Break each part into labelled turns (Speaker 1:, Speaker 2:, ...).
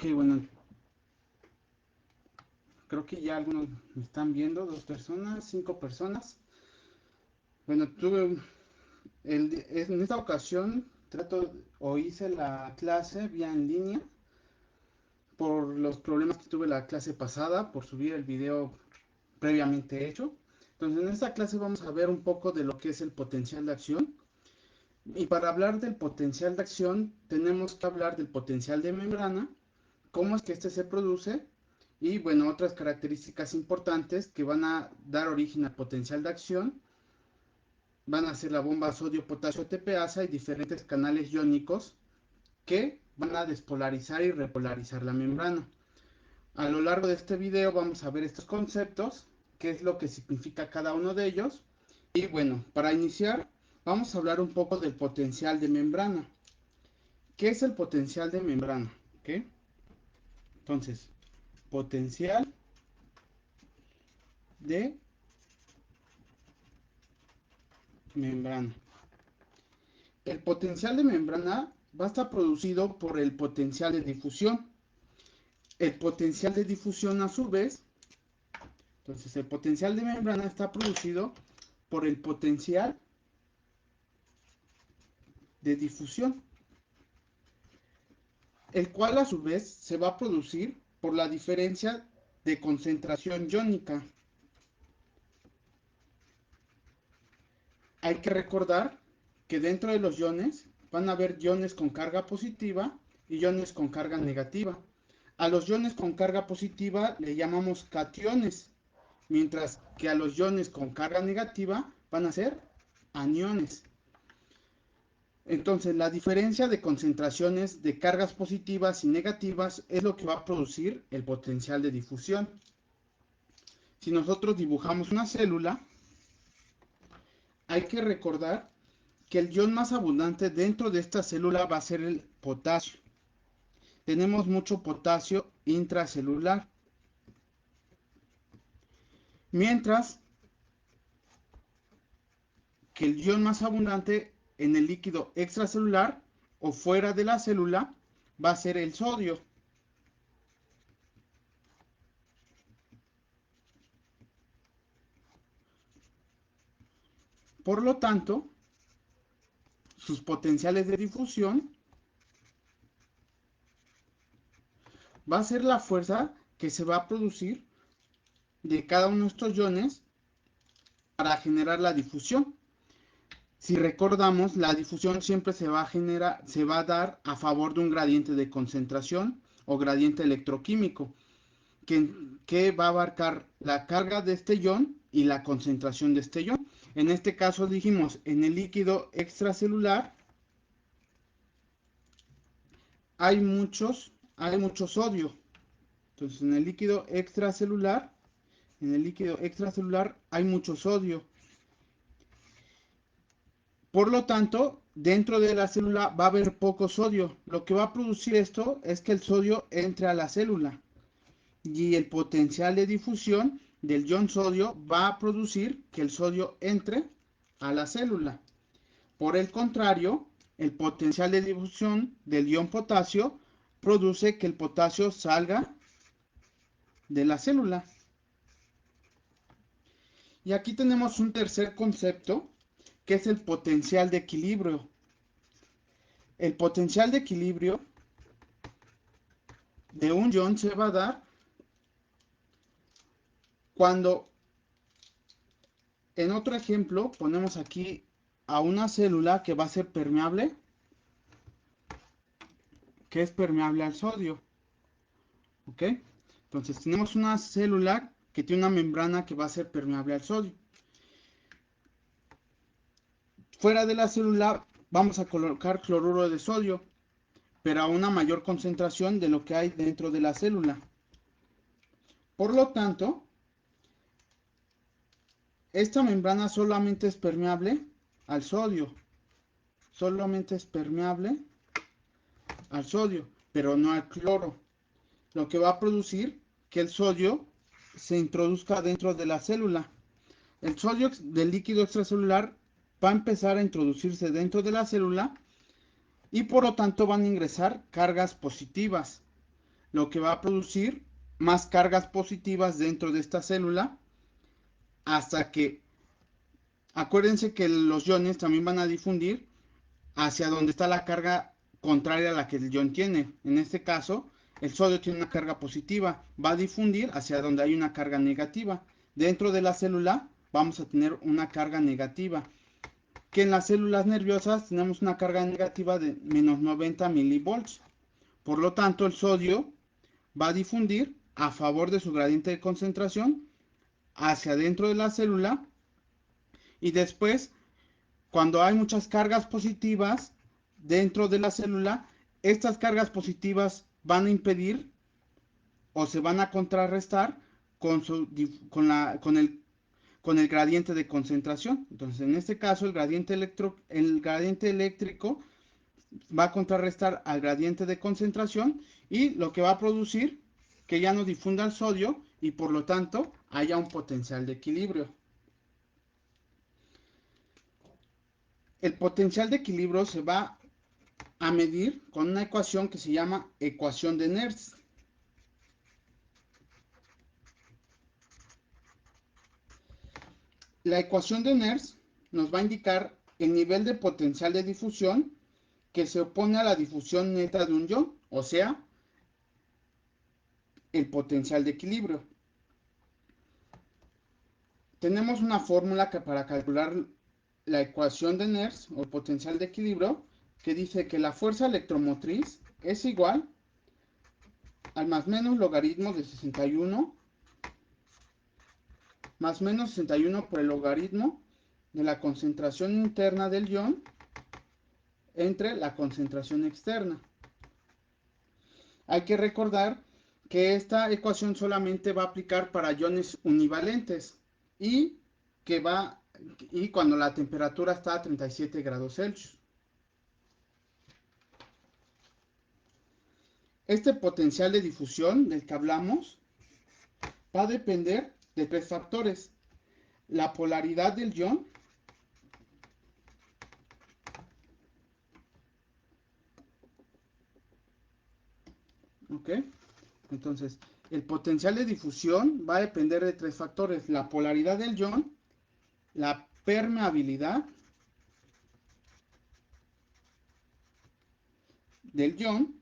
Speaker 1: Ok, bueno, creo que ya algunos me están viendo, 2 personas, 5 personas. Bueno, en esta ocasión trato o hice la clase vía en línea por los problemas que tuve la clase pasada, por subir el video previamente hecho. Entonces, en esta clase vamos a ver un poco de lo que es el potencial de acción. Y para hablar del potencial de acción, tenemos que hablar del potencial de membrana, cómo es que este se produce y, bueno, otras características importantes que van a dar origen al potencial de acción van a ser la bomba sodio-potasio TPasa y diferentes canales iónicos que van a despolarizar y repolarizar la membrana. A lo largo de este video vamos a ver estos conceptos, qué es lo que significa cada uno de ellos. Y bueno, para iniciar vamos a hablar un poco del potencial de membrana. ¿Qué es el potencial de membrana? ¿Okay? Entonces, potencial de membrana. El potencial de membrana va a estar producido por el potencial de difusión. El potencial de difusión a su vez, entonces el potencial de membrana está producido por el potencial de difusión, el cual a su vez se va a producir por la diferencia de concentración iónica. Hay que recordar que dentro de los iones van a haber iones con carga positiva y iones con carga negativa. A los iones con carga positiva le llamamos cationes, mientras que a los iones con carga negativa van a ser aniones. Entonces, la diferencia de concentraciones de cargas positivas y negativas es lo que va a producir el potencial de difusión. Si nosotros dibujamos una célula, hay que recordar que el ion más abundante dentro de esta célula va a ser el potasio. Tenemos mucho potasio intracelular. Mientras que el ion más abundante en el líquido extracelular o fuera de la célula va a ser el sodio. Por lo tanto, sus potenciales de difusión va a ser la fuerza que se va a producir de cada uno de estos iones para generar la difusión. Si recordamos, la difusión siempre se va a dar a favor de un gradiente de concentración o gradiente electroquímico, que va a abarcar la carga de este ion y la concentración de este ion. En este caso dijimos, en el líquido extracelular hay mucho sodio. Entonces, en el líquido extracelular hay mucho sodio. Por lo tanto, dentro de la célula va a haber poco sodio. Lo que va a producir esto es que el sodio entre a la célula. Y el potencial de difusión del ion sodio va a producir que el sodio entre a la célula. Por el contrario, el potencial de difusión del ion potasio produce que el potasio salga de la célula. Y aquí tenemos un tercer concepto, que es el potencial de equilibrio. El potencial de equilibrio de un ion se va a dar cuando, en otro ejemplo, ponemos aquí a una célula que va a ser permeable, que es permeable al sodio. ¿Ok? Entonces tenemos una célula que tiene una membrana que va a ser permeable al sodio. Fuera de la célula vamos a colocar cloruro de sodio, pero a una mayor concentración de lo que hay dentro de la célula. Por lo tanto, esta membrana solamente es permeable al sodio. Solamente es permeable al sodio, pero no al cloro. Lo que va a producir que el sodio se introduzca dentro de la célula. El sodio del líquido extracelular va a empezar a introducirse dentro de la célula y por lo tanto van a ingresar cargas positivas. lo que va a producir más cargas positivas dentro de esta célula hasta que, acuérdense que los iones también van a difundir hacia donde está la carga contraria a la que el ion tiene. En este caso, el sodio tiene una carga positiva, va a difundir hacia donde hay una carga negativa. Dentro de la célula vamos a tener una carga negativa, que en las células nerviosas tenemos una carga negativa de menos 90 milivolts. Por lo tanto, el sodio va a difundir a favor de su gradiente de concentración hacia dentro de la célula, y después, cuando hay muchas cargas positivas dentro de la célula, estas cargas positivas van a impedir o se van a contrarrestar con el gradiente de concentración. Entonces, en este caso, el gradiente eléctrico va a contrarrestar al gradiente de concentración, y lo que va a producir que ya no difunda el sodio y por lo tanto haya un potencial de equilibrio. El potencial de equilibrio se va a medir con una ecuación que se llama ecuación de Nernst. La ecuación de Nernst nos va a indicar el nivel de potencial de difusión que se opone a la difusión neta de un ion, o sea, el potencial de equilibrio. Tenemos una fórmula para calcular la ecuación de Nernst o potencial de equilibrio, que dice que la fuerza electromotriz es igual al más menos logaritmo de 61 más menos 61 por el logaritmo de la concentración interna del ion entre la concentración externa. Hay que recordar que esta ecuación solamente va a aplicar para iones univalentes y cuando la temperatura está a 37 grados Celsius. Este potencial de difusión del que hablamos va a depender de tres factores: la polaridad del ion, ¿ok? Entonces, el potencial de difusión va a depender de tres factores: la polaridad del ion, la permeabilidad del ion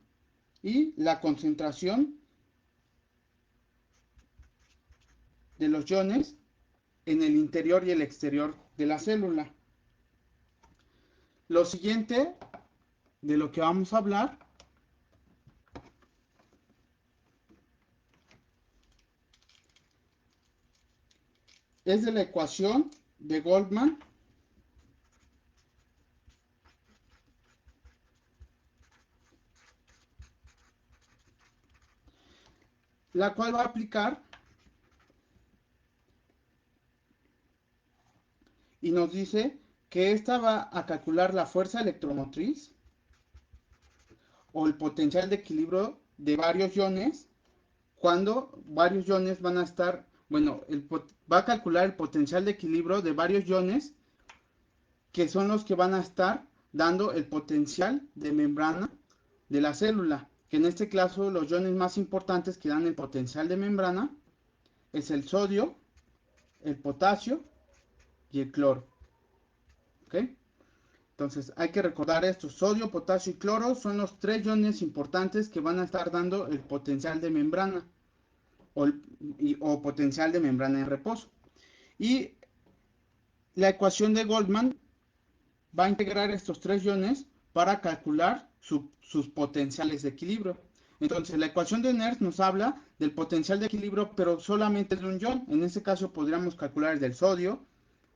Speaker 1: y la concentración de los iones en el interior y el exterior de la célula. Lo siguiente de lo que vamos a hablar es de la ecuación de Goldman, la cual va a aplicar y nos dice que esta va a calcular la fuerza electromotriz o el potencial de equilibrio de varios iones cuando varios iones van a estar, bueno, va a calcular el potencial de equilibrio de varios iones que son los que van a estar dando el potencial de membrana de la célula, que en este caso los iones más importantes que dan el potencial de membrana es el sodio, el potasio y el cloro. ¿Ok? Entonces hay que recordar esto: sodio, potasio y cloro son los tres iones importantes que van a estar dando el potencial de membrana o potencial de membrana en reposo. Y la ecuación de Goldman va a integrar estos tres iones para calcular sus potenciales de equilibrio. Entonces, la ecuación de Nernst nos habla del potencial de equilibrio, pero solamente de un ion. En este caso, podríamos calcular el del sodio,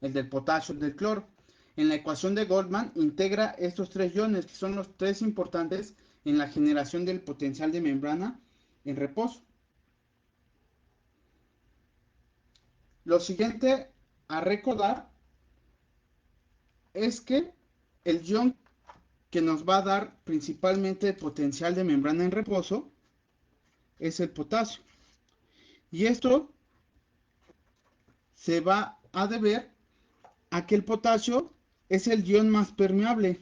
Speaker 1: el del potasio, el del cloro. En la ecuación de Goldman integra estos tres iones, que son los tres importantes en la generación del potencial de membrana en reposo. Lo siguiente a recordar es que el ion que nos va a dar principalmente potencial de membrana en reposo es el potasio. Y esto se va a deber a que el potasio es el ion más permeable.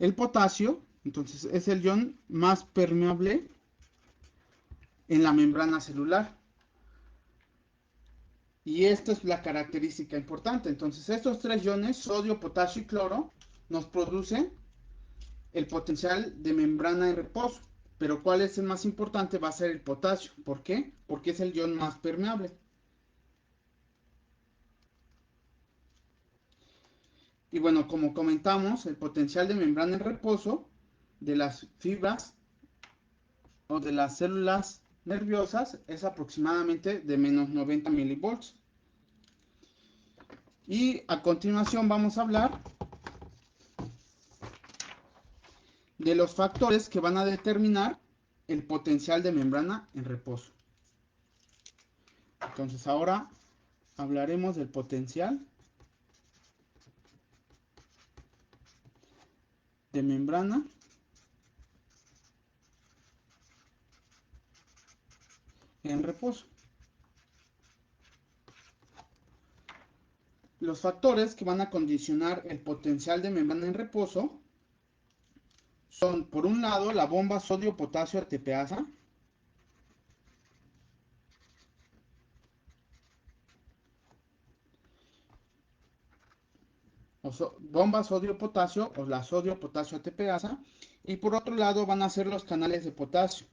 Speaker 1: El potasio, entonces, es el ion más permeable en la membrana celular. Y esta es la característica importante. Entonces, estos tres iones, sodio, potasio y cloro, nos producen el potencial de membrana en reposo. Pero ¿cuál es el más importante? Va a ser el potasio. ¿Por qué? Porque es el ion más permeable. Y bueno, como comentamos, el potencial de membrana en reposo de las fibras o de las células nerviosas es aproximadamente de menos 90 milivolts. Y a continuación vamos a hablar de los factores que van a determinar el potencial de membrana en reposo. Entonces ahora hablaremos del potencial de membrana en reposo. Los factores que van a condicionar el potencial de membrana en reposo son, por un lado, la bomba sodio-potasio ATPasa, bomba sodio-potasio o la sodio-potasio ATPasa, y por otro lado van a ser los canales de potasio.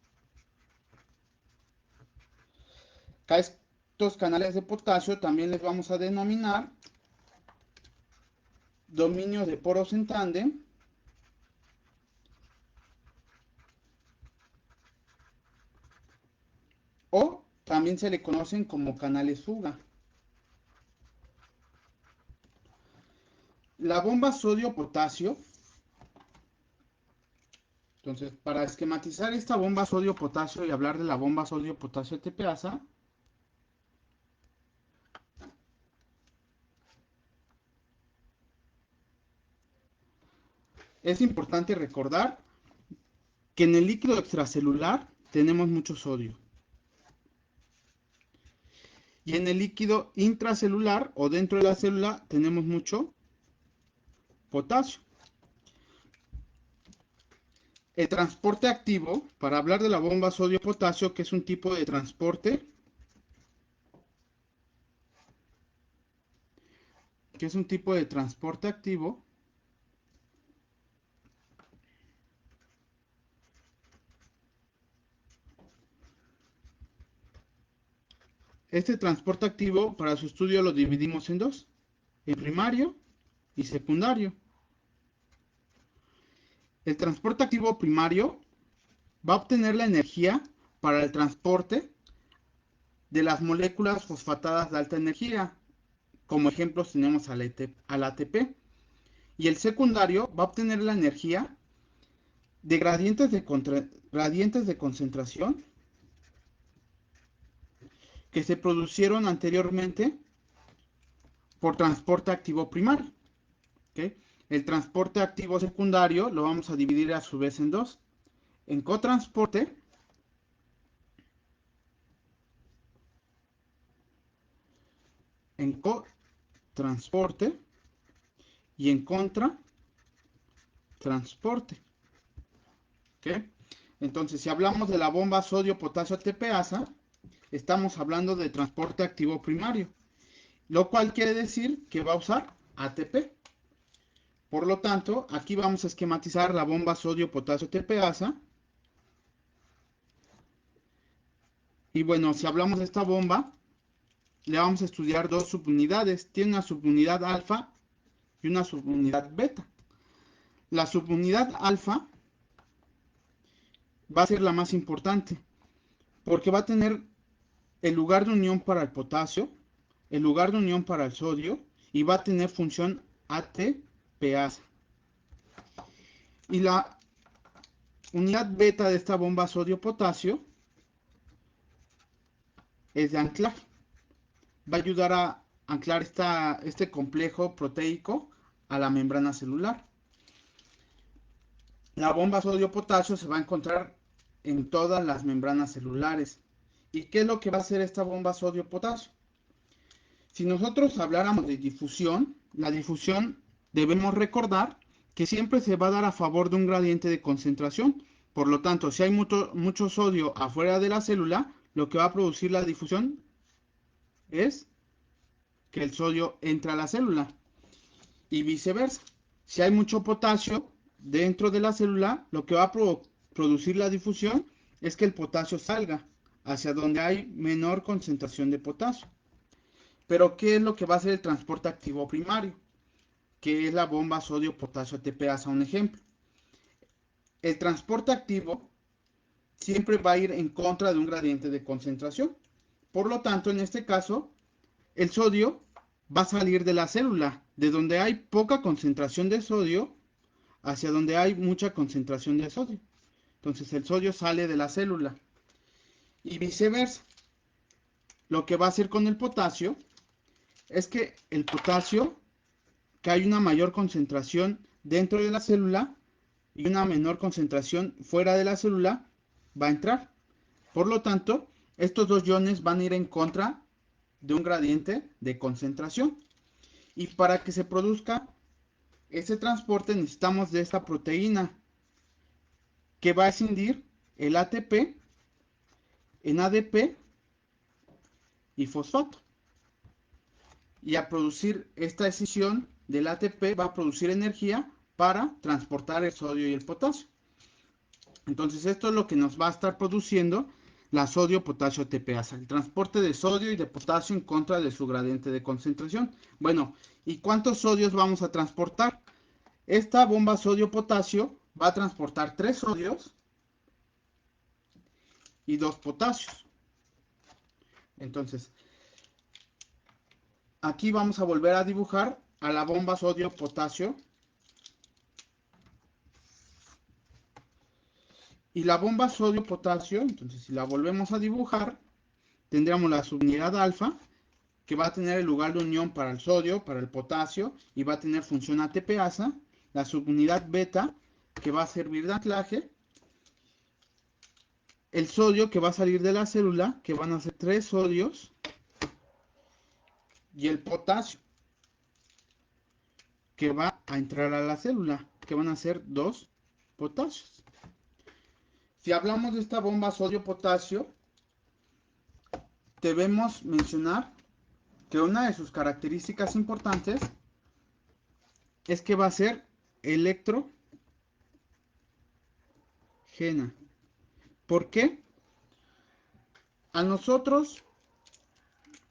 Speaker 1: A estos canales de potasio también les vamos a denominar dominio de poros en tándem o también se le conocen como canales fuga. La bomba sodio-potasio, entonces para esquematizar esta bomba sodio-potasio y hablar de la bomba sodio-potasio ATPasa, es importante recordar que en el líquido extracelular tenemos mucho sodio. Y en el líquido intracelular o dentro de la célula tenemos mucho potasio. El transporte activo, para hablar de la bomba sodio-potasio, que es un tipo de transporte, activo, este transporte activo, para su estudio lo dividimos en dos, en primario y secundario. El transporte activo primario va a obtener la energía para el transporte de las moléculas fosfatadas de alta energía. Como ejemplos tenemos al ATP. Y el secundario va a obtener la energía de gradientes de concentración que se producieron anteriormente por transporte activo primario. ¿Okay? El transporte activo secundario lo vamos a dividir a su vez en dos. En cotransporte y en contratransporte. ¿Okay? Entonces, si hablamos de la bomba sodio-potasio ATPasa, estamos hablando de transporte activo primario, lo cual quiere decir que va a usar ATP. Por lo tanto, aquí vamos a esquematizar la bomba sodio-potasio ATPasa. Y bueno, si hablamos de esta bomba, le vamos a estudiar dos subunidades. Tiene una subunidad alfa y una subunidad beta. La subunidad alfa va a ser la más importante, porque va a tener el lugar de unión para el potasio, el lugar de unión para el sodio, y va a tener función ATPasa. Y la unidad beta de esta bomba sodio-potasio es de anclaje. Va a ayudar a anclar este complejo proteico a la membrana celular. La bomba sodio-potasio se va a encontrar en todas las membranas celulares. ¿Y qué es lo que va a hacer esta bomba sodio-potasio? Si nosotros habláramos de difusión, la difusión debemos recordar que siempre se va a dar a favor de un gradiente de concentración. Por lo tanto, si hay mucho sodio afuera de la célula, lo que va a producir la difusión es que el sodio entra a la célula y viceversa. Si hay mucho potasio dentro de la célula, lo que va a producir la difusión es que el potasio salga hacia donde hay menor concentración de potasio. Pero ¿qué es lo que va a hacer el transporte activo primario? Que es la bomba sodio-potasio ATPasa, un ejemplo. El transporte activo siempre va a ir en contra de un gradiente de concentración. Por lo tanto, en este caso, el sodio va a salir de la célula, de donde hay poca concentración de sodio, hacia donde hay mucha concentración de sodio. Entonces el sodio sale de la célula. Y viceversa. Lo que va a hacer con el potasio es que el potasio, que hay una mayor concentración dentro de la célula y una menor concentración fuera de la célula, va a entrar. Por lo tanto, estos dos iones van a ir en contra de un gradiente de concentración. Y para que se produzca ese transporte necesitamos de esta proteína que va a escindir el ATP en ADP y fosfato. Y a producir esta escisión del ATP va a producir energía para transportar el sodio y el potasio. Entonces esto es lo que nos va a estar produciendo la sodio-potasio ATPasa, el transporte de sodio y de potasio en contra de su gradiente de concentración. Bueno, ¿y cuántos sodios vamos a transportar? Esta bomba sodio-potasio va a transportar 3 sodios y 2 potasios. Entonces, aquí vamos a volver a dibujar a la bomba sodio-potasio. Y la bomba sodio-potasio, entonces si la volvemos a dibujar, tendríamos la subunidad alfa, que va a tener el lugar de unión para el sodio, para el potasio, y va a tener función ATPasa. La subunidad beta, que va a servir de anclaje. El sodio, que va a salir de la célula, que van a ser 3 sodios. Y el potasio, que va a entrar a la célula, que van a ser 2 potasios. Si hablamos de esta bomba sodio-potasio, debemos mencionar que una de sus características importantes es que va a ser electrogena. ¿Por qué? A nosotros,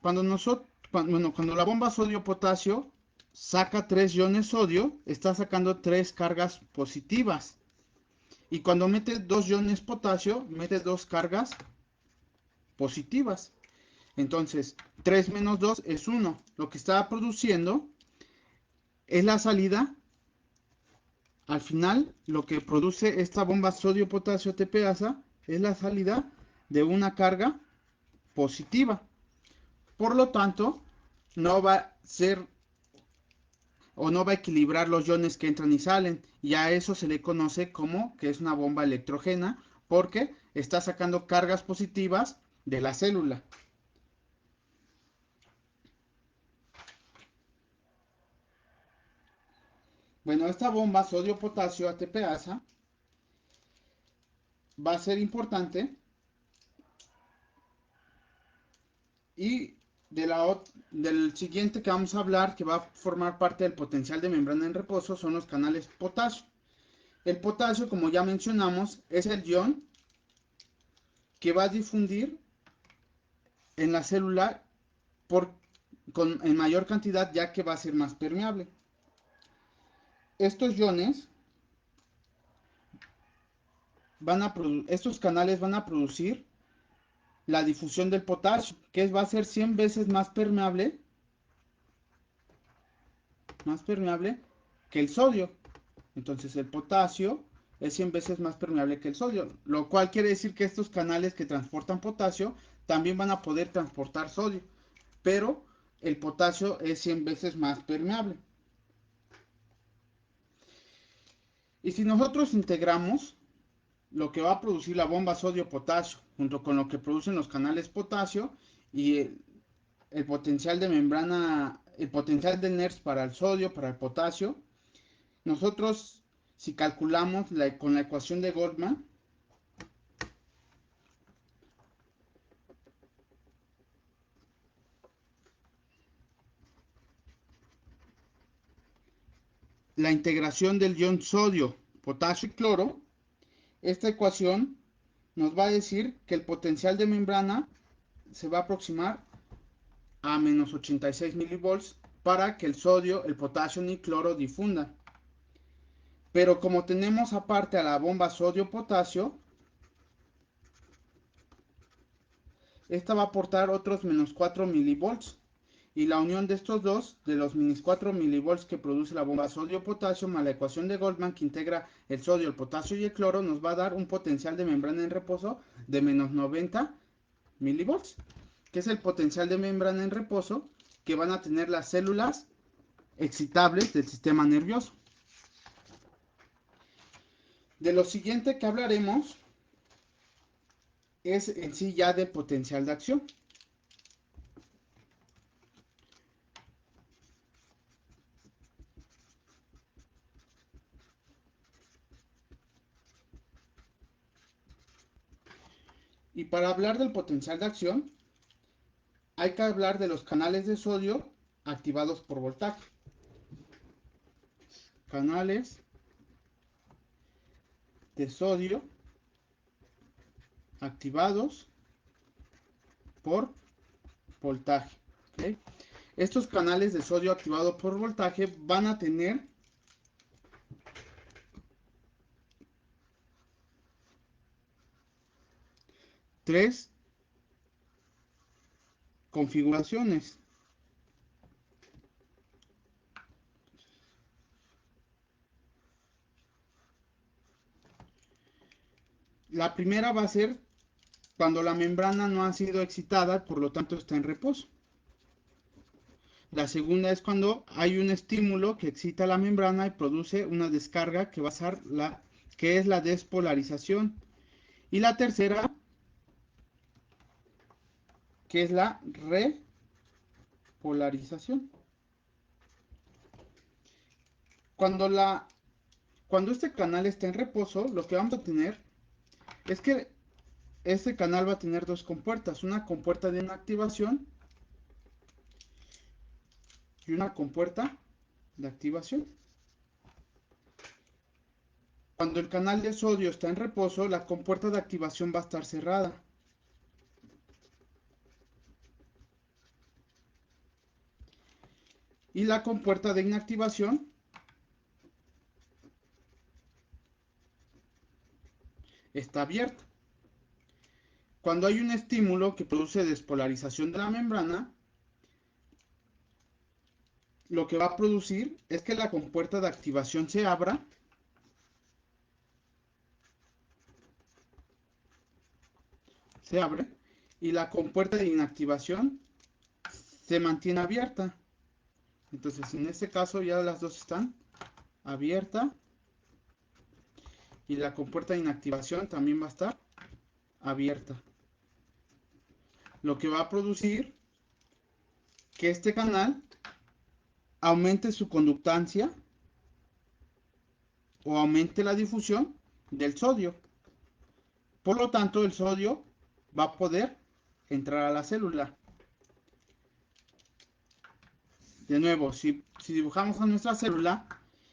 Speaker 1: cuando la bomba sodio-potasio saca 3 iones sodio, está sacando 3 cargas positivas. Y cuando mete 2 iones potasio, mete 2 cargas positivas. Entonces, 3 menos 2 es 1. Lo que está produciendo es la salida. Al final, lo que produce esta bomba sodio-potasio ATPasa es la salida de una carga positiva. Por lo tanto, no va a ser o no va a equilibrar los iones que entran y salen. Y a eso se le conoce como que es una bomba electrogena porque está sacando cargas positivas de la célula. Bueno, esta bomba sodio-potasio ATPasa va a ser importante y del siguiente que vamos a hablar, que va a formar parte del potencial de membrana en reposo, son los canales potasio. El potasio, como ya mencionamos, es el ion que va a difundir en la célula en mayor cantidad, ya que va a ser más permeable. Estos iones estos canales van a producir la difusión del potasio, que va a ser 100 veces más permeable que el sodio. Entonces el potasio es 100 veces más permeable que el sodio, lo cual quiere decir que estos canales que transportan potasio también van a poder transportar sodio, pero el potasio es 100 veces más permeable. Y si nosotros integramos lo que va a producir la bomba sodio-potasio junto con lo que producen los canales potasio y el potencial de membrana, el potencial de NERS para el sodio, para el potasio, Nosotros, si calculamos con la ecuación de Goldman, la integración del ion sodio, potasio y cloro, esta ecuación nos va a decir que el potencial de membrana se va a aproximar a menos 86 milivolts para que el sodio, el potasio y el cloro difundan. Pero como tenemos aparte a la bomba sodio-potasio, esta va a aportar otros menos 4 milivolts. Y la unión de estos dos, de los menos 4 milivolts que produce la bomba sodio-potasio, más la ecuación de Goldman que integra el sodio, el potasio y el cloro, nos va a dar un potencial de membrana en reposo de menos 90 milivolts, que es el potencial de membrana en reposo que van a tener las células excitables del sistema nervioso. De lo siguiente que hablaremos es en sí ya de potencial de acción. Y para hablar del potencial de acción, hay que hablar de los canales de sodio activados por voltaje. Canales de sodio activados por voltaje. ¿Okay? Estos canales de sodio activados por voltaje van a tener tres configuraciones. La primera va a ser cuando la membrana no ha sido excitada, por lo tanto está en reposo. La segunda es cuando hay un estímulo que excita la membrana y produce una descarga que va a ser que es la despolarización. Y la tercera, que es la repolarización. Cuando, cuando este canal está en reposo, lo que vamos a tener es que este canal va a tener dos compuertas, una compuerta de inactivación y una compuerta de activación. Cuando el canal de sodio está en reposo, la compuerta de activación va a estar cerrada. Y la compuerta de inactivación está abierta. Cuando hay un estímulo que produce despolarización de la membrana, lo que va a producir es que la compuerta de activación se abra se abre y la compuerta de inactivación se mantiene abierta. Entonces, en este caso ya las dos están abiertas y la compuerta de inactivación también va a estar abierta. Lo que va a producir que este canal aumente su conductancia o aumente la difusión del sodio. Por lo tanto, el sodio va a poder entrar a la célula. De nuevo, si dibujamos a nuestra célula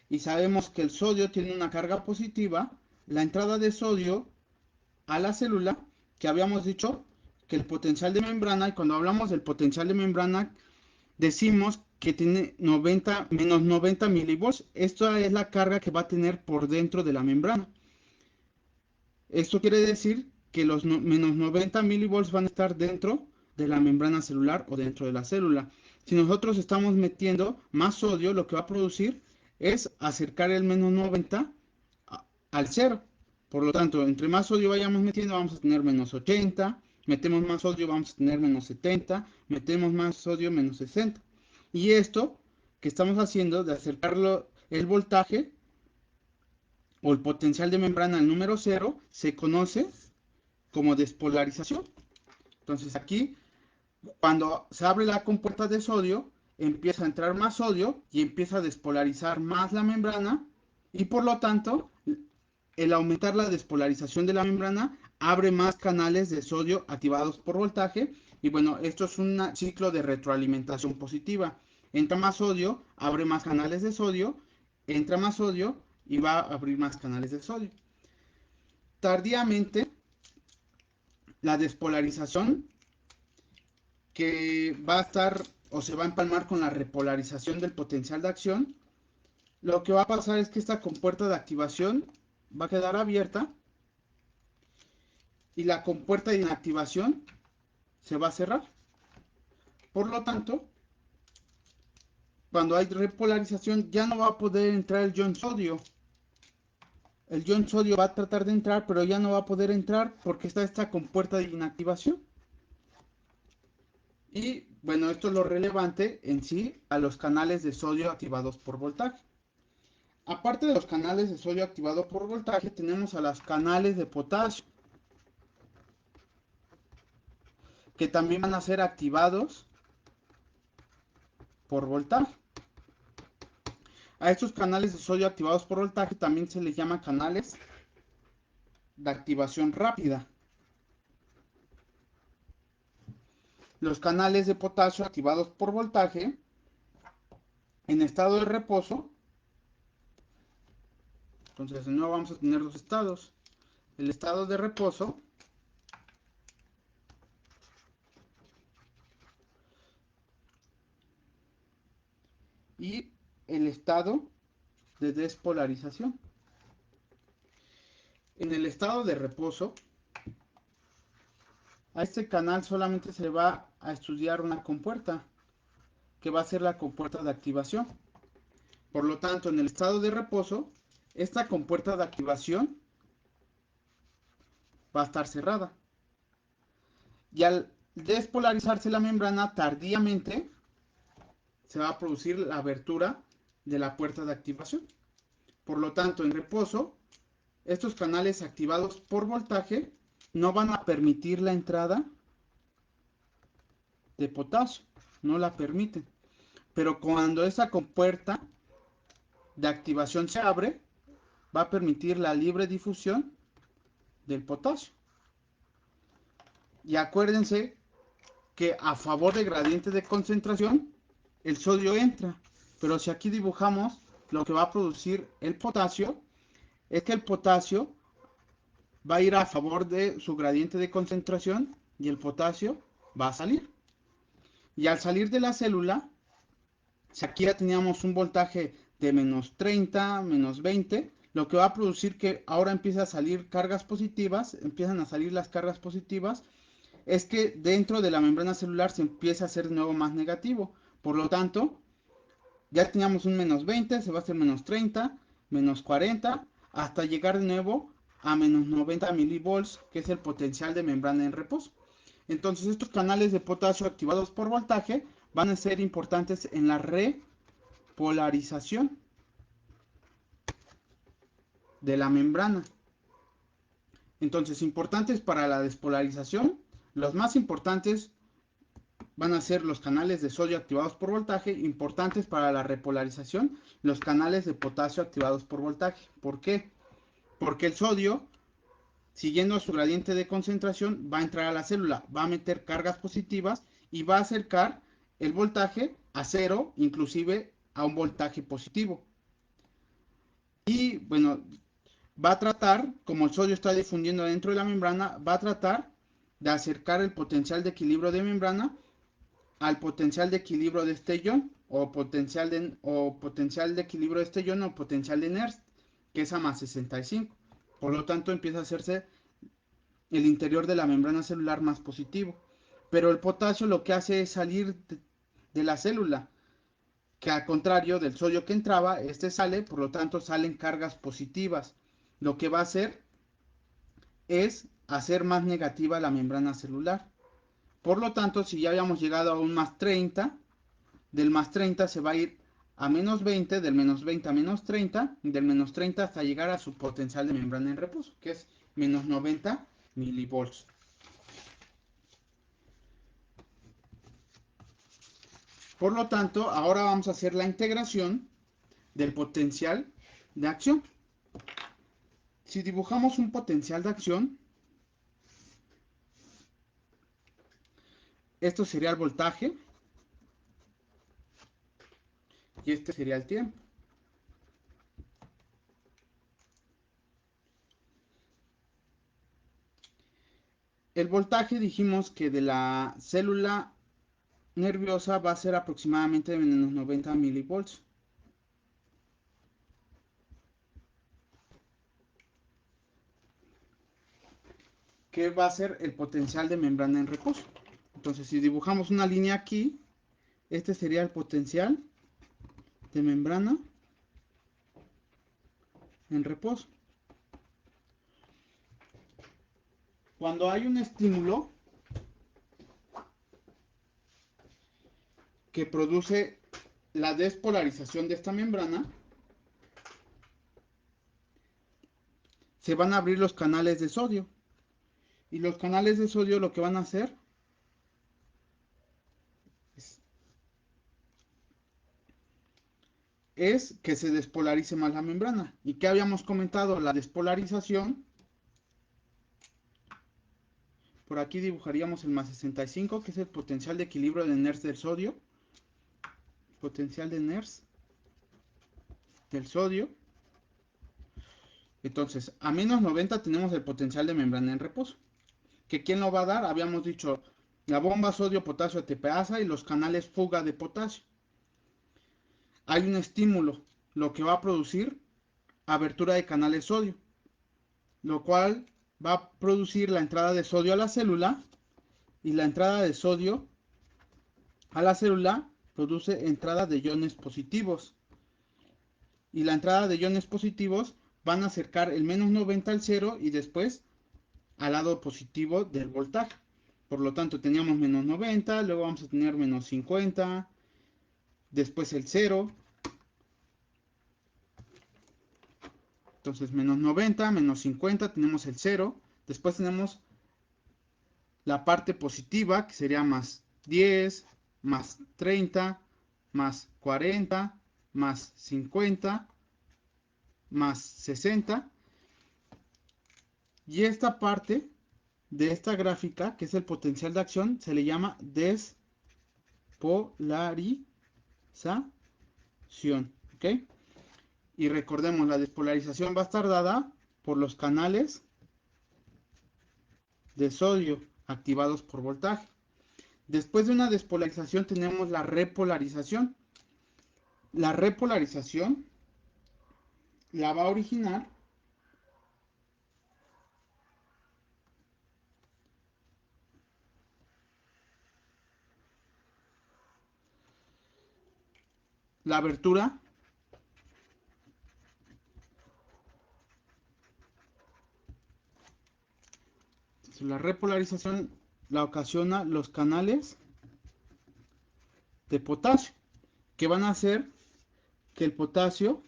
Speaker 1: y sabemos que el sodio tiene una carga positiva, la entrada de sodio a la célula, que habíamos dicho que el potencial de membrana, y cuando hablamos del potencial de membrana, decimos que tiene menos 90 milivolts. Esta es la carga que va a tener por dentro de la membrana. Esto quiere decir que los menos 90 milivolts van a estar dentro de la membrana celular o dentro de la célula. Si nosotros estamos metiendo más sodio, lo que va a producir es acercar el menos 90 al cero. Por lo tanto, entre más sodio vayamos metiendo, vamos a tener menos 80. Metemos más sodio, vamos a tener menos 70. Metemos más sodio, menos 60. Y esto que estamos haciendo de acercarlo el voltaje o el potencial de membrana al número 0 se conoce como despolarización. Entonces aquí, cuando se abre la compuerta de sodio, empieza a entrar más sodio y empieza a despolarizar más la membrana Y por lo tanto, el aumentar la despolarización de la membrana abre más canales de sodio activados por voltaje. Y bueno, esto es un ciclo de retroalimentación positiva. Entra más sodio, abre más canales de sodio, entra más sodio y va a abrir más canales de sodio. Tardíamente, la despolarización que va a estar o se va a empalmar con la repolarización del potencial de acción, lo que va a pasar es que esta compuerta de activación va a quedar abierta y la compuerta de inactivación se va a cerrar. Por lo tanto, cuando hay repolarización ya no va a poder entrar el ion sodio. El ion sodio va a tratar de entrar, pero ya no va a poder entrar porque está esta compuerta de inactivación. Y bueno, esto es lo relevante en sí a los canales de sodio activados por voltaje. Aparte de los canales de sodio activados por voltaje, tenemos a los canales de potasio, que también van a ser activados por voltaje. A estos canales de sodio activados por voltaje también se les llama canales de activación rápida. Los canales de potasio activados por voltaje en estado de reposo, entonces de nuevo vamos a tener dos estados. El estado de reposo y el estado de despolarización. En el estado de reposo, a este canal solamente se va a estudiar una compuerta, que va a ser la compuerta de activación. Por lo tanto, en el estado de reposo, esta compuerta de activación va a estar cerrada. Y al despolarizarse la membrana tardíamente, se va a producir la abertura de la puerta de activación. Por lo tanto, en reposo, estos canales activados por voltaje no van a permitir la entrada de potasio, no la permiten. Pero cuando esa compuerta de activación se abre, va a permitir la libre difusión del potasio. Y acuérdense que a favor de gradiente de concentración, el sodio entra. Pero si aquí dibujamos lo que va a producir el potasio, es que el potasio va a ir a favor de su gradiente de concentración y el potasio va a salir. Y al salir de la célula, si aquí ya teníamos un voltaje de menos 30, menos 20, lo que va a producir que ahora empieza a salir cargas positivas, empiezan a salir las cargas positivas, es que dentro de la membrana celular se empieza a hacer de nuevo más negativo. Por lo tanto, ya teníamos un menos 20, se va a hacer menos 30, menos 40, hasta llegar de nuevo a menos 90 milivolts, que es el potencial de membrana en reposo. Entonces, estos canales de potasio activados por voltaje van a ser importantes en la repolarización de la membrana. Entonces, importantes para la despolarización, los más importantes van a ser los canales de sodio activados por voltaje, importantes para la repolarización, los canales de potasio activados por voltaje. ¿Por qué? Porque el sodio, siguiendo su gradiente de concentración, va a entrar a la célula, va a meter cargas positivas y va a acercar el voltaje a cero, inclusive a un voltaje positivo. Y bueno, va a tratar, como el sodio está difundiendo dentro de la membrana, va a tratar de acercar el potencial de equilibrio de membrana al potencial de equilibrio de este ion o potencial de equilibrio de este ion o potencial de Nernst, que es a más 65. Por lo tanto, empieza a hacerse el interior de la membrana celular más positivo. Pero el potasio lo que hace es salir de la célula, que al contrario del sodio que entraba, este sale, por lo tanto salen cargas positivas. Lo que va a hacer es hacer más negativa la membrana celular. Por lo tanto, si ya habíamos llegado a un más 30, del más 30 se va a ir a menos 20, del menos 20 a menos 30, y del menos 30 hasta llegar a su potencial de membrana en reposo, que es menos 90 milivolts. Por lo tanto, ahora vamos a hacer la integración del potencial de acción. Si dibujamos un potencial de acción, esto sería el voltaje y este sería el tiempo. El voltaje dijimos que de la célula nerviosa va a ser aproximadamente de menos 90 milivolts. Que va a ser el potencial de membrana en reposo. Entonces, si dibujamos una línea aquí, este sería el potencial de membrana en reposo. Cuando hay un estímulo que produce la despolarización de esta membrana, se van a abrir los canales de sodio. Y los canales de sodio lo que van a hacer es que se despolarice más la membrana. ¿Y qué habíamos comentado? La despolarización. Por aquí dibujaríamos el más 65, que es el potencial de equilibrio de Nernst del sodio. Potencial de Nernst del sodio. Entonces, a menos 90 tenemos el potencial de membrana en reposo. ¿Que quién lo va a dar? Habíamos dicho la bomba sodio-potasio ATPasa y los canales fuga de potasio. Hay un estímulo, lo que va a producir abertura de canales sodio, lo cual va a producir la entrada de sodio a la célula y la entrada de sodio a la célula produce entrada de iones positivos. Y la entrada de iones positivos van a acercar el menos 90 al 0 y después al lado positivo del voltaje. Por lo tanto, teníamos menos 90, luego vamos a tener menos 50, después el 0. Entonces, menos 90, menos 50, tenemos el 0. Después tenemos la parte positiva, que sería más 10, más 30, más 40, más 50, más 60. Y esta parte de esta gráfica, que es el potencial de acción, se le llama despolarización. ¿Ok? Y recordemos, la despolarización va a estar dada por los canales de sodio activados por voltaje. Después de una despolarización tenemos la repolarización. La repolarización la va a originar la abertura la repolarización la ocasiona los canales de potasio, que van a hacer que el potasio,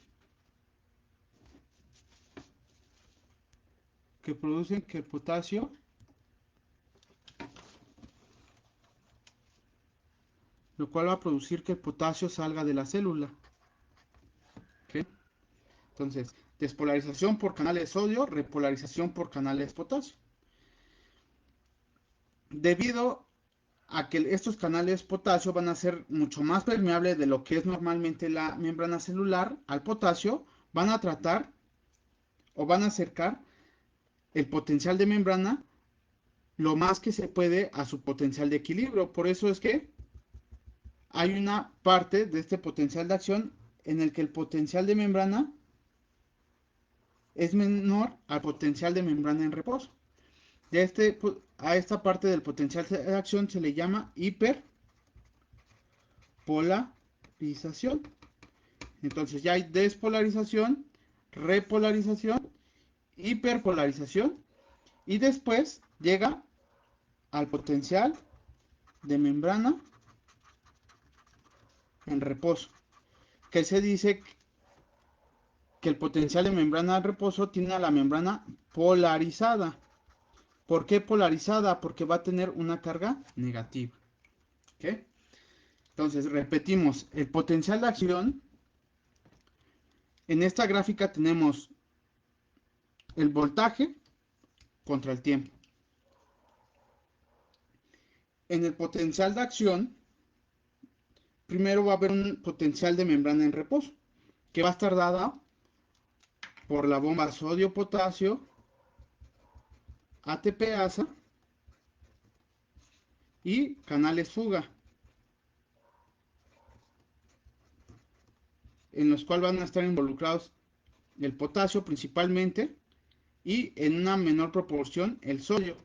Speaker 1: que producen que el potasio lo cual va a producir que el potasio salga de la célula. ¿Okay? Entonces, despolarización por canales de sodio, repolarización por canales de potasio. Debido a que estos canales potasio van a ser mucho más permeables de lo que es normalmente la membrana celular al potasio, van a tratar o van a acercar el potencial de membrana lo más que se puede a su potencial de equilibrio. Por eso es que hay una parte de este potencial de acción en el que el potencial de membrana es menor al potencial de membrana en reposo. A esta parte del potencial de acción se le llama hiperpolarización. Entonces ya hay despolarización, repolarización, hiperpolarización y después llega al potencial de membrana en reposo, que se dice que el potencial de membrana en reposo tiene a la membrana polarizada. ¿Por qué polarizada? Porque va a tener una carga negativa. ¿Okay? Entonces, repetimos, el potencial de acción En esta gráfica tenemos el voltaje contra el tiempo. En el potencial de acción, primero va a haber un potencial de membrana en reposo, que va a estar dada por la bomba sodio-potasio, ATP-ASA y canales fuga, en los cuales van a estar involucrados el potasio principalmente y en una menor proporción el sodio.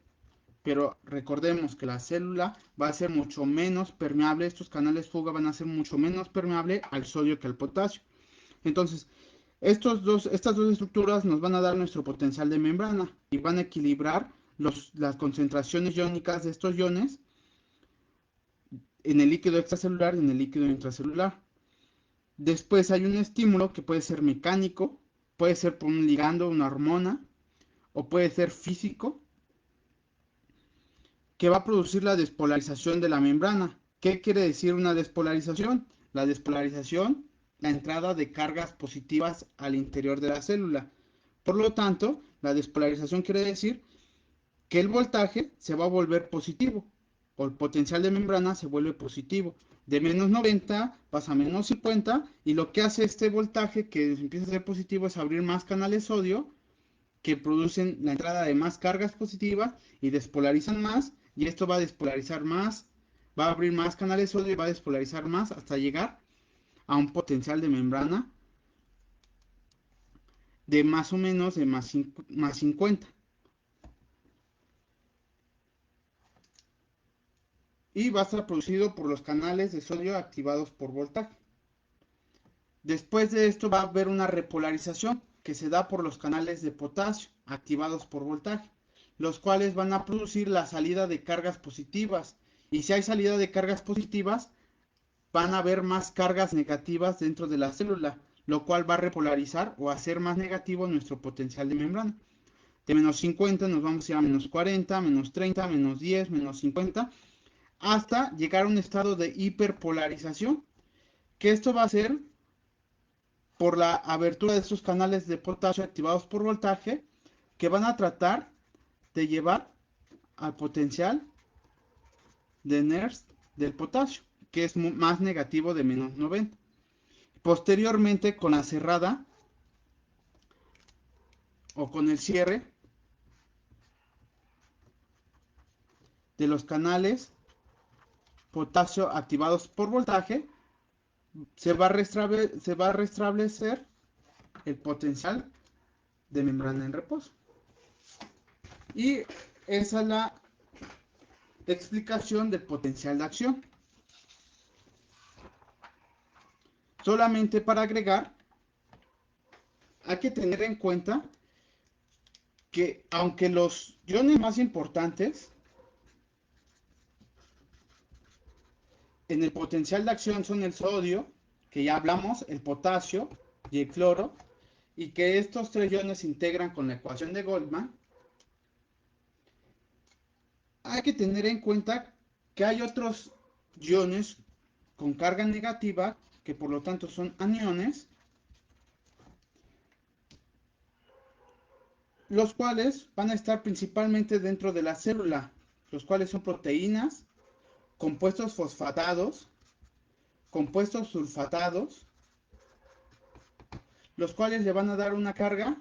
Speaker 1: Pero recordemos que la célula va a ser mucho menos permeable, estos canales fuga van a ser mucho menos permeable al sodio que al potasio. Entonces, estas dos estructuras nos van a dar nuestro potencial de membrana y van a equilibrar las concentraciones iónicas de estos iones en el líquido extracelular y en el líquido intracelular. Después hay un estímulo que puede ser mecánico, puede ser por un ligando, una hormona, o puede ser físico, que va a producir la despolarización de la membrana. ¿Qué quiere decir una despolarización? La despolarización, la entrada de cargas positivas al interior de la célula. Por lo tanto, la despolarización quiere decir que el voltaje se va a volver positivo, o el potencial de membrana se vuelve positivo. De menos 90 pasa a menos 50, y lo que hace este voltaje que empieza a ser positivo es abrir más canales sodio que producen la entrada de más cargas positivas y despolarizan más, y esto va a despolarizar más, va a abrir más canales sodio y va a despolarizar más hasta llegar a un potencial de membrana de más o menos de más 50. Y va a estar producido por los canales de sodio activados por voltaje. Después de esto va a haber una repolarización que se da por los canales de potasio activados por voltaje, los cuales van a producir la salida de cargas positivas. Y si hay salida de cargas positivas, van a haber más cargas negativas dentro de la célula, lo cual va a repolarizar o hacer más negativo nuestro potencial de membrana. De menos 50 nos vamos a ir a menos 40, menos 30, menos 10, menos 50, hasta llegar a un estado de hiperpolarización, que esto va a ser por la abertura de estos canales de potasio activados por voltaje, que van a tratar de llevar al potencial de Nernst del potasio, que es más negativo de menos 90. Posteriormente, con la cerrada o con el cierre de los canales potasio activados por voltaje, se va a restablecer el potencial de membrana en reposo. Y esa es la explicación del potencial de acción. Solamente para agregar, hay que tener en cuenta que aunque los iones más importantes en el potencial de acción son el sodio, que ya hablamos, el potasio y el cloro, y que estos tres iones se integran con la ecuación de Goldman, hay que tener en cuenta que hay otros iones con carga negativa, que por lo tanto son aniones, los cuales van a estar principalmente dentro de la célula, los cuales son proteínas, compuestos fosfatados, compuestos sulfatados, los cuales le van a dar una carga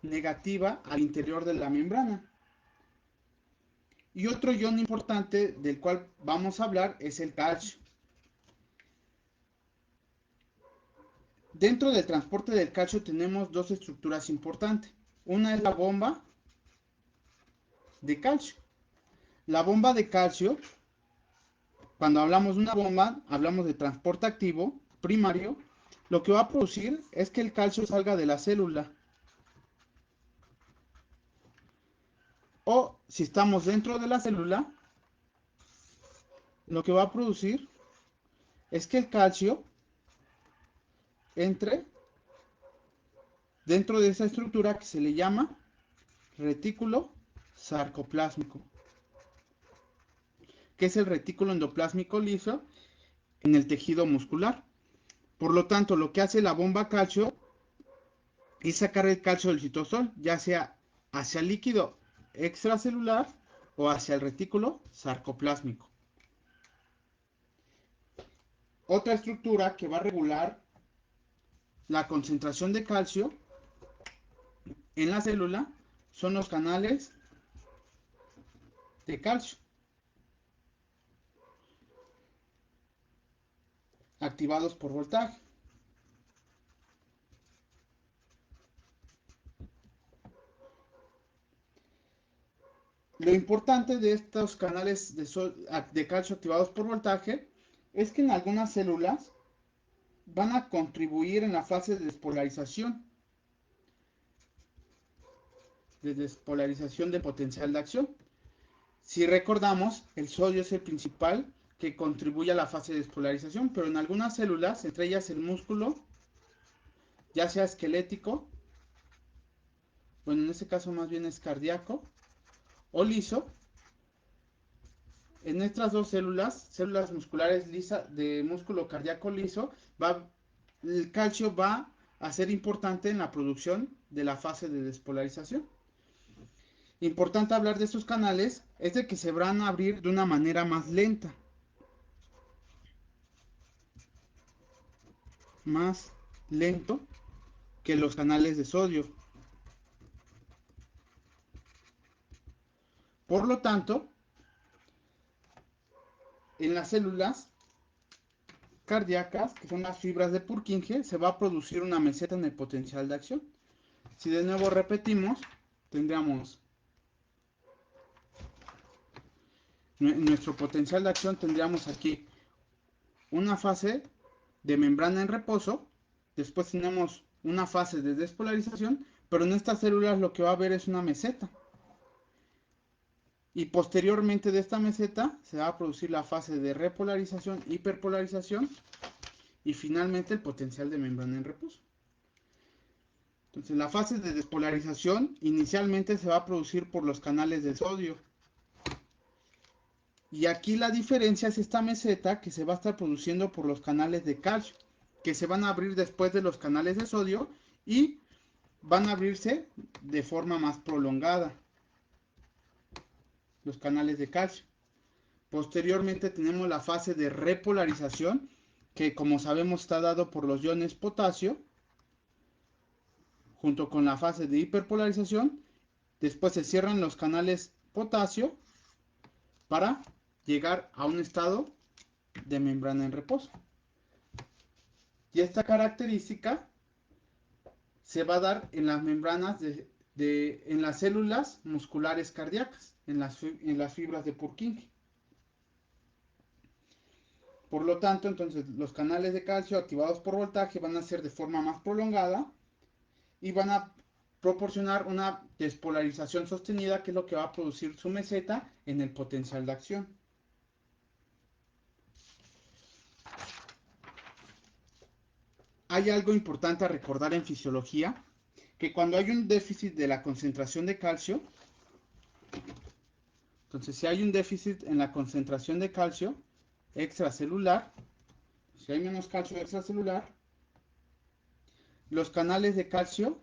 Speaker 1: negativa al interior de la membrana. Y otro ion importante del cual vamos a hablar es el calcio. Dentro del transporte del calcio tenemos dos estructuras importantes. Una es la bomba de calcio. La bomba de calcio, cuando hablamos de una bomba, hablamos de transporte activo primario. Lo que va a producir es que el calcio salga de la célula. O si estamos dentro de la célula, lo que va a producir es que el calcio entre dentro de esa estructura que se le llama retículo sarcoplásmico, que es el retículo endoplásmico liso en el tejido muscular. Por lo tanto, lo que hace la bomba calcio y sacar el calcio del citosol, ya sea hacia el líquido extracelular o hacia el retículo sarcoplásmico. Otra estructura que va a regular la concentración de calcio en la célula son los canales de calcio activados por voltaje. Lo importante de estos canales de calcio activados por voltaje es que en algunas células van a contribuir en la fase de despolarización de potencial de acción. Si recordamos, el sodio es el principal que contribuye a la fase de despolarización, pero en algunas células, entre ellas el músculo, ya sea esquelético, bueno, en este caso más bien es cardíaco, o liso, en estas dos células musculares lisas de músculo cardíaco liso, el calcio va a ser importante en la producción de la fase de despolarización. Importante hablar de estos canales es de que se van a abrir de una manera más lento que los canales de sodio. Por lo tanto, en las células cardíacas, que son las fibras de Purkinje, se va a producir una meseta en el potencial de acción. Si de nuevo repetimos, tendríamos en nuestro potencial de acción, tendríamos aquí una fase de membrana en reposo, después tenemos una fase de despolarización, pero en estas células lo que va a haber es una meseta. Y posteriormente de esta meseta se va a producir la fase de repolarización, hiperpolarización y finalmente el potencial de membrana en reposo. Entonces la fase de despolarización inicialmente se va a producir por los canales de sodio. Y aquí la diferencia es esta meseta que se va a estar produciendo por los canales de calcio, que se van a abrir después de los canales de sodio y van a abrirse de forma más prolongada los canales de calcio. Posteriormente tenemos la fase de repolarización, que como sabemos está dado por los iones potasio, junto con la fase de hiperpolarización. Después se cierran los canales potasio para llegar a un estado de membrana en reposo. Y esta característica se va a dar en las membranas en las células musculares cardíacas, en las fibras de Purkinje. Por lo tanto, entonces los canales de calcio activados por voltaje van a ser de forma más prolongada y van a proporcionar una despolarización sostenida, que es lo que va a producir su meseta en el potencial de acción. Hay algo importante a recordar en fisiología, que cuando hay un déficit de la concentración de calcio, entonces si hay un déficit en la concentración de calcio extracelular, si hay menos calcio extracelular, los canales de calcio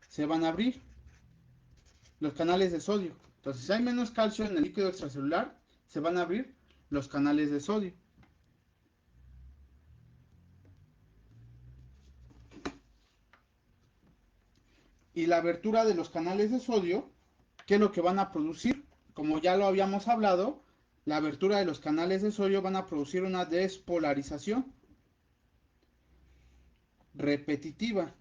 Speaker 1: se van a abrir, los canales de sodio. Entonces, si hay menos calcio en el líquido extracelular, se van a abrir los canales de sodio. Y la abertura de los canales de sodio, ¿qué es lo que van a producir? Como ya lo habíamos hablado, la abertura de los canales de sodio van a producir una despolarización repetitiva.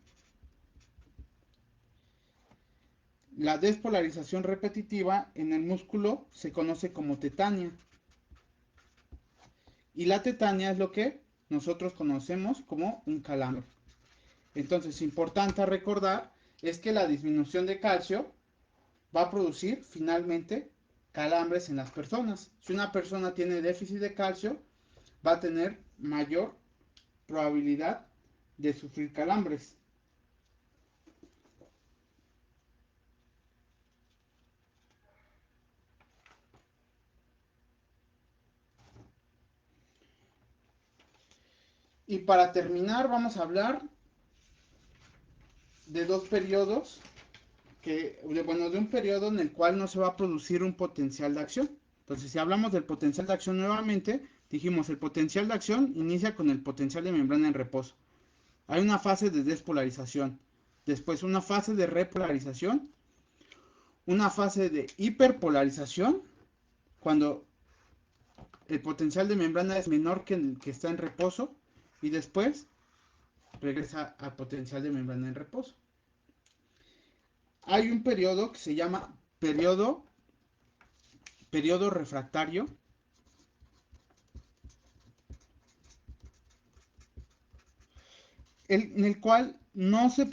Speaker 1: La despolarización repetitiva en el músculo se conoce como tetania. Y la tetania es lo que nosotros conocemos como un calambre. Entonces, importante recordar es que la disminución de calcio va a producir finalmente calambres en las personas. Si una persona tiene déficit de calcio, va a tener mayor probabilidad de sufrir calambres. Y para terminar vamos a hablar de dos periodos, bueno, de un periodo en el cual no se va a producir un potencial de acción. Entonces, si hablamos del potencial de acción nuevamente, dijimos el potencial de acción inicia con el potencial de membrana en reposo. Hay una fase de despolarización, después una fase de repolarización, una fase de hiperpolarización, cuando el potencial de membrana es menor que el que está en reposo, y después regresa al potencial de membrana en reposo. Hay un periodo que se llama periodo refractario, en el cual no se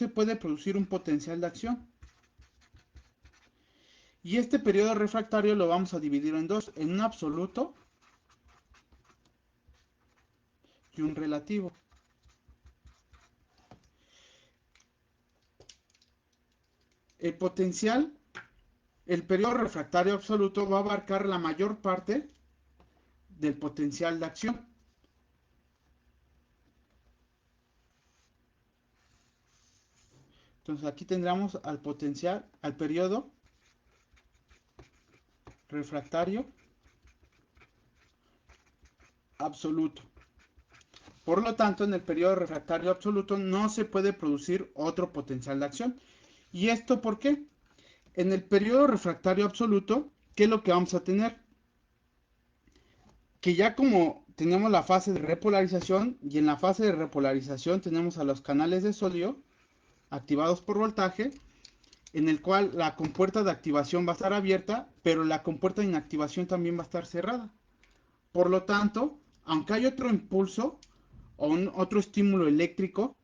Speaker 1: puede producir un potencial de acción. Y este periodo refractario lo vamos a dividir en dos, en un absoluto y un relativo. El potencial, el periodo refractario absoluto va a abarcar la mayor parte del potencial de acción. Entonces aquí tendríamos al potencial, al periodo refractario absoluto. Por lo tanto, en el periodo refractario absoluto no se puede producir otro potencial de acción. ¿Y esto por qué? En el periodo refractario absoluto, ¿qué es lo que vamos a tener? Que ya como tenemos la fase de repolarización, y en la fase de repolarización tenemos a los canales de sodio activados por voltaje, en el cual la compuerta de activación va a estar abierta, pero la compuerta de inactivación también va a estar cerrada. Por lo tanto, aunque hay otro impulso o otro estímulo eléctrico,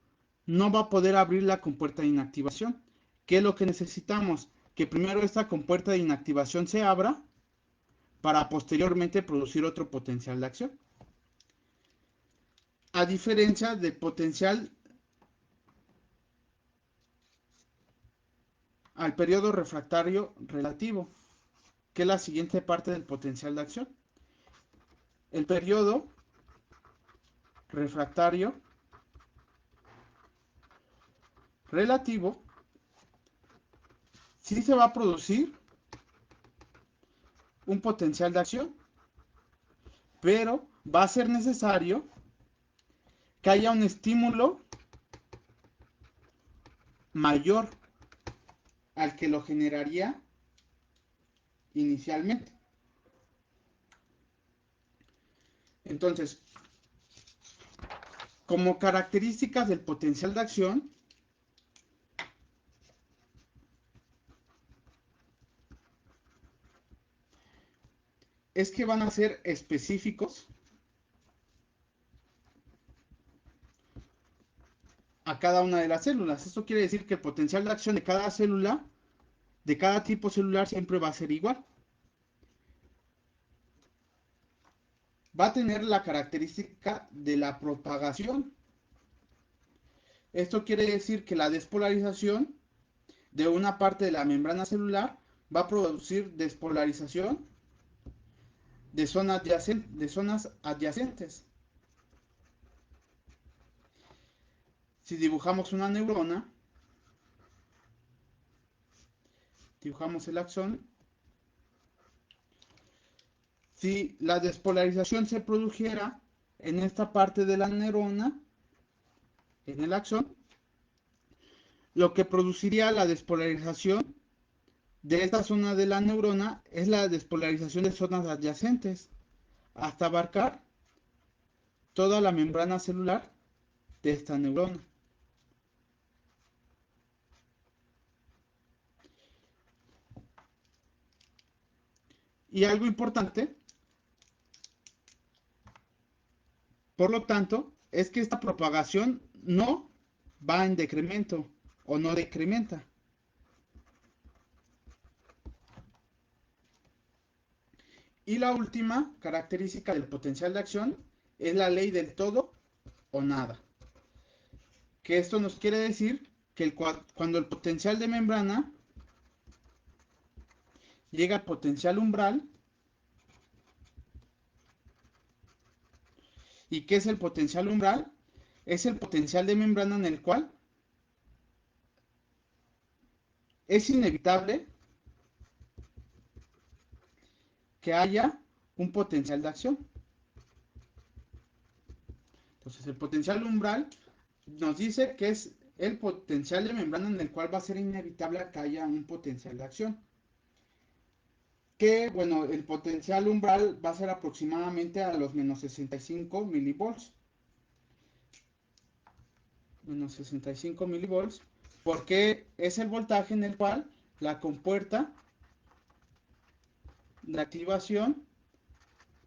Speaker 1: no va a poder abrir la compuerta de inactivación. ¿Qué es lo que necesitamos? Que primero esta compuerta de inactivación se abra para posteriormente producir otro potencial de acción. A diferencia del potencial al periodo refractario relativo, que es la siguiente parte del potencial de acción. El periodo refractario relativo sí se va a producir un potencial de acción, pero va a ser necesario que haya un estímulo mayor al que lo generaría inicialmente. Entonces, como características del potencial de acción, es que van a ser específicos a cada una de las células. Esto quiere decir que el potencial de acción de cada célula, de cada tipo celular, siempre va a ser igual. Va a tener la característica de la propagación. Esto quiere decir que la despolarización de una parte de la membrana celular va a producir despolarización de zonas adyacentes. Si dibujamos una neurona, dibujamos el axón. Si la despolarización se produjera en esta parte de la neurona, en el axón, lo que produciría la despolarización de esta zona de la neurona es la despolarización de zonas adyacentes, hasta abarcar toda la membrana celular de esta neurona. Y algo importante, por lo tanto, es que esta propagación no va en decremento o no decrementa. Y la última característica del potencial de acción es la ley del todo o nada. Que esto nos quiere decir que cuando el potencial de membrana llega al potencial umbral, ¿Y qué es el potencial umbral? Es el potencial de membrana en el cual es inevitable que haya un potencial de acción. Entonces, el potencial umbral nos dice que es el potencial de membrana en el cual va a ser inevitable que haya un potencial de acción. Que, bueno, el potencial umbral va a ser aproximadamente a los menos 65 milivolts. Menos 65 milivolts, porque es el voltaje en el cual la compuerta de activación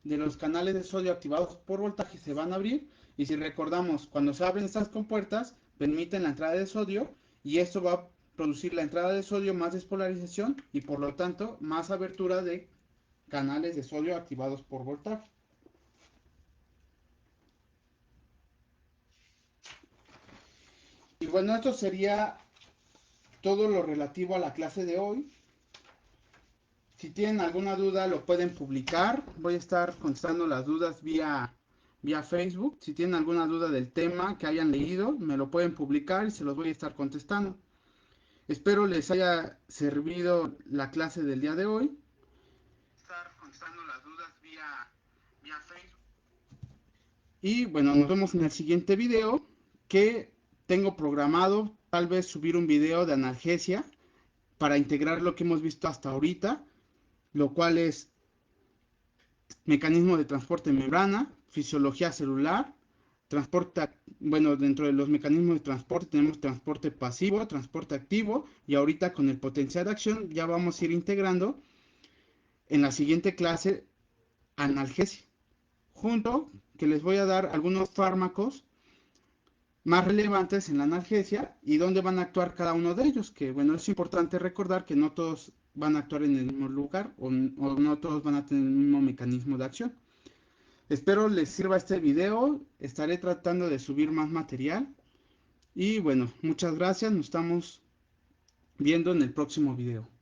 Speaker 1: de los canales de sodio activados por voltaje se van a abrir, y si recordamos, cuando se abren estas compuertas permiten la entrada de sodio, y esto va a producir la entrada de sodio más despolarización y por lo tanto más abertura de canales de sodio activados por voltaje. Y bueno, esto sería todo lo relativo a la clase de hoy. Si tienen alguna duda lo pueden publicar. Voy a estar contestando las dudas vía Facebook. Si tienen alguna duda del tema que hayan leído, me lo pueden publicar y se los voy a estar contestando. Espero les haya servido la clase del día de hoy. Estar contestando las dudas vía Facebook. Y bueno, nos vemos en el siguiente video, que tengo programado tal vez subir un video de analgesia para integrar lo que hemos visto hasta ahorita, lo cual es mecanismo de transporte de membrana, fisiología celular, transporte, bueno, dentro de los mecanismos de transporte tenemos transporte pasivo, transporte activo, y ahorita con el potencial de acción ya vamos a ir integrando en la siguiente clase analgesia, junto que les voy a dar algunos fármacos más relevantes en la analgesia y dónde van a actuar cada uno de ellos, que bueno, es importante recordar que no todos van a actuar en el mismo lugar o no todos van a tener el mismo mecanismo de acción. Espero les sirva este video, estaré tratando de subir más material y bueno, muchas gracias, nos estamos viendo en el próximo video.